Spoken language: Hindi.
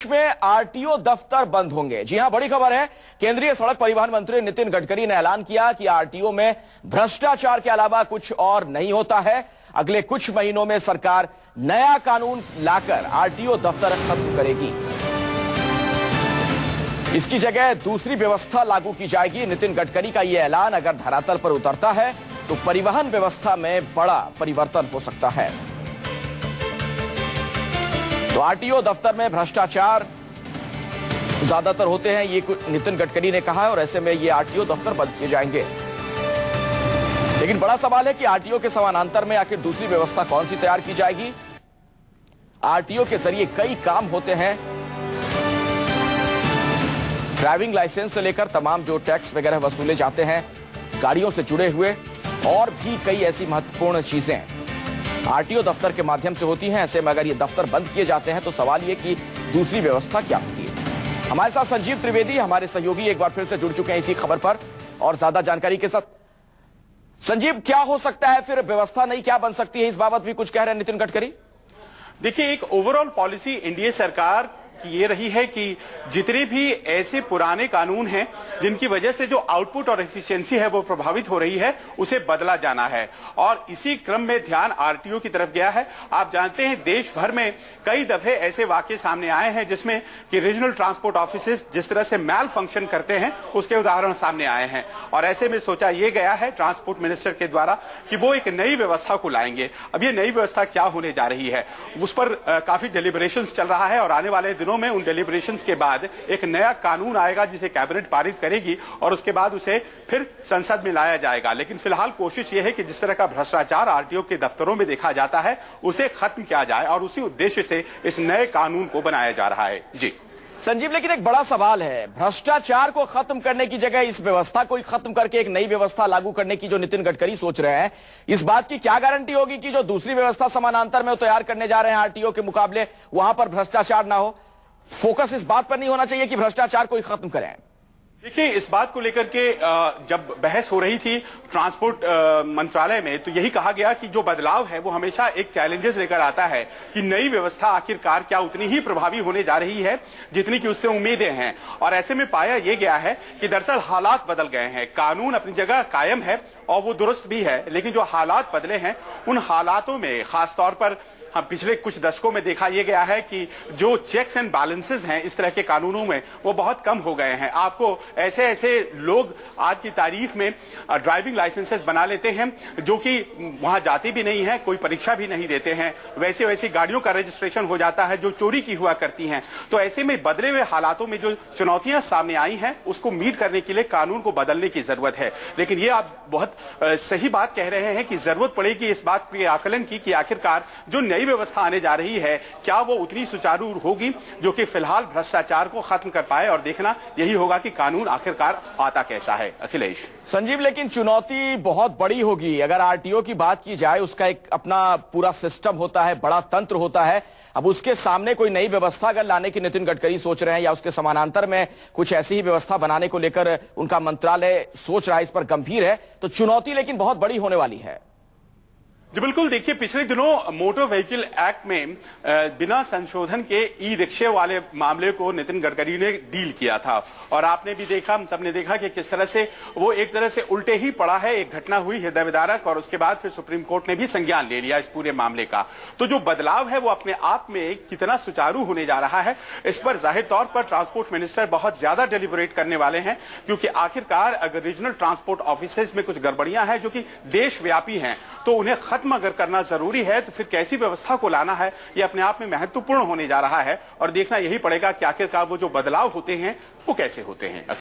में आरटीओ दफ्तर बंद होंगे। जी हां, बड़ी खबर है। केंद्रीय सड़क परिवहन मंत्री नितिन गडकरी ने ऐलान किया कि आरटीओ में भ्रष्टाचार के अलावा कुछ और नहीं होता है। अगले कुछ महीनों में सरकार नया कानून लाकर आरटीओ दफ्तर खत्म करेगी। इसकी जगह दूसरी व्यवस्था लागू की जाएगी। नितिन गडकरी का यह ऐलान अगर धरातल पर उतरता है तो परिवहन व्यवस्था में बड़ा परिवर्तन हो सकता है। तो आरटीओ दफ्तर में भ्रष्टाचार ज्यादातर होते हैं, ये नितिन गडकरी ने कहा है, और ऐसे में ये आरटीओ दफ्तर बंद किए जाएंगे। लेकिन बड़ा सवाल है कि आरटीओ के समानांतर में आखिर दूसरी व्यवस्था कौन सी तैयार की जाएगी। आरटीओ के जरिए कई काम होते हैं, ड्राइविंग लाइसेंस से लेकर तमाम जो टैक्स वगैरह वसूले जाते हैं, गाड़ियों से जुड़े हुए और भी कई ऐसी महत्वपूर्ण चीजें आरटीओ दफ्तर के माध्यम से होती हैं। ऐसे में अगर ये दफ्तर बंद किए जाते हैं तो सवाल ये कि दूसरी व्यवस्था क्या होगी। हमारे साथ संजीव त्रिवेदी, हमारे सहयोगी, एक बार फिर से जुड़ चुके हैं इसी खबर पर और ज्यादा जानकारी के साथ। संजीव, क्या हो सकता है फिर, व्यवस्था नई क्या बन सकती है, इस बाबत भी कुछ कह रहे हैं नितिन गडकरी। देखिए, एक ओवरऑल पॉलिसी एनडीए सरकार की ये रही है कि जितने भी ऐसे पुराने कानून हैं जिनकी वजह से जो आउटपुट और एफिशिएंसी है वो प्रभावित हो रही है, उसे बदला जाना है। और इसी क्रम में ध्यान आरटीओ की तरफ गया है। आप जानते हैं, देश भर में कई दफे ऐसे वाकये सामने आए हैं जिसमें कि रीजनल ट्रांसपोर्ट ऑफिसेज जिस तरह से मैल फंक्शन करते हैं, उसके उदाहरण सामने आए हैं। और ऐसे में सोचा यह गया है ट्रांसपोर्ट मिनिस्टर के द्वारा कि वो एक नई व्यवस्था को लाएंगे। अब ये नई व्यवस्था क्या होने जा रही है, उस पर काफी डेलिब्रेशंस चल रहा है और आने वाले दिनों में उन डेलिब्रेशंस के बाद एक नया कानून आएगा जिसे कैबिनेट पारित करेगी और उसके बाद उसे फिर संसद में लाया जाएगा। लेकिन फिलहाल कोशिश यह है कि जिस तरह का भ्रष्टाचार आरटीओ के दफ्तरों में देखा जाता है उसे खत्म किया जाए और उसी उद्देश्य से इस नए कानून को बनाया जा रहा है। जी संजीव, लेकिन एक बड़ा सवाल है, भ्रष्टाचार को खत्म करने की जगह इस व्यवस्था को खत्म करके एक नई व्यवस्था लागू करने की जो नितिन गडकरी सोच रहे हैं, इस बात की क्या गारंटी होगी कि जो दूसरी व्यवस्था समानांतर में वो तैयार करने जा रहे हैं आरटीओ के मुकाबले, वहां पर भ्रष्टाचार ना हो। फोकस इस बात पर नहीं होना चाहिए कि भ्रष्टाचार को खत्म करें। देखिए, इस बात को लेकर के जब बहस हो रही थी ट्रांसपोर्ट मंत्रालय में, तो यही कहा गया कि जो बदलाव है वो हमेशा एक चैलेंजेस लेकर आता है कि नई व्यवस्था आखिरकार क्या उतनी ही प्रभावी होने जा रही है जितनी कि उससे उम्मीदें हैं। और ऐसे में पाया यह गया है कि दरअसल हालात बदल गए हैं। कानून अपनी जगह कायम है और वो दुरुस्त भी है, लेकिन जो हालात बदले हैं उन हालातों में खासतौर पर हाँ, पिछले कुछ दशकों में देखा यह गया है कि जो चेक्स एंड बैलेंसेस हैं इस तरह के कानूनों में वो बहुत कम हो गए हैं। आपको ऐसे ऐसे लोग आज की तारीख में ड्राइविंग लाइसेंसेस बना लेते हैं जो कि वहां जाते भी नहीं है, कोई परीक्षा भी नहीं देते हैं। वैसे वैसी गाड़ियों का रजिस्ट्रेशन हो जाता है जो चोरी की हुआ करती हैं। तो ऐसे में बदले हुए हालातों में जो चुनौतियां सामने आई हैं उसको मीट करने के लिए कानून को बदलने की जरूरत है। लेकिन ये आप बहुत सही बात कह रहे हैं कि जरूरत पड़ेगी इस बात के आकलन की कि आखिरकार जो नई व्यवस्था आने जा रही है क्या वो उतनी सुचारू होगी जो कि फिलहाल भ्रष्टाचार को खत्म कर पाए। और देखना यही होगा कि कानून आखिरकार आता कैसा है। अखिलेश। संजीव, लेकिन चुनौती बहुत बड़ी होगी। अगर आरटीओ की बात की जाए, उसका एक अपना पूरा सिस्टम होता है, बड़ा तंत्र होता है। अब उसके सामने कोई नई व्यवस्था अगर लाने की नितिन गडकरी सोच रहे हैं या उसके समानांतर में कुछ ऐसी ही व्यवस्था बनाने को लेकर उनका मंत्रालय सोच रहा है, इस पर गंभीर है, तो चुनौती लेकिन बहुत बड़ी होने वाली है। जी बिल्कुल। देखिए, पिछले दिनों मोटर व्हीकल एक्ट में बिना संशोधन के ई रिक्शे वाले मामले को नितिन गडकरी ने डील किया था और आपने भी देखा, हम सबने देखा कि किस तरह से वो एक तरह से उल्टे ही पड़ा है। एक घटना हुई हृदय विदारक और उसके बाद फिर सुप्रीम कोर्ट ने भी संज्ञान ले लिया इस पूरे मामले का। तो जो बदलाव है वो अपने आप में कितना सुचारू होने जा रहा है, इस पर जाहिर तौर पर ट्रांसपोर्ट मिनिस्टर बहुत ज्यादा डेलिब्रेट करने वाले हैं। क्योंकि आखिरकार अगर रीजनल ट्रांसपोर्ट ऑफिसेज में कुछ गड़बड़ियां हैं जो कि देशव्यापी हैं, तो उन्हें खत्म अगर करना जरूरी है तो फिर कैसी व्यवस्था को लाना है यह अपने आप में महत्वपूर्ण होने जा रहा है। और देखना यही पड़ेगा कि आखिरकार वो जो बदलाव होते हैं वो कैसे होते हैं।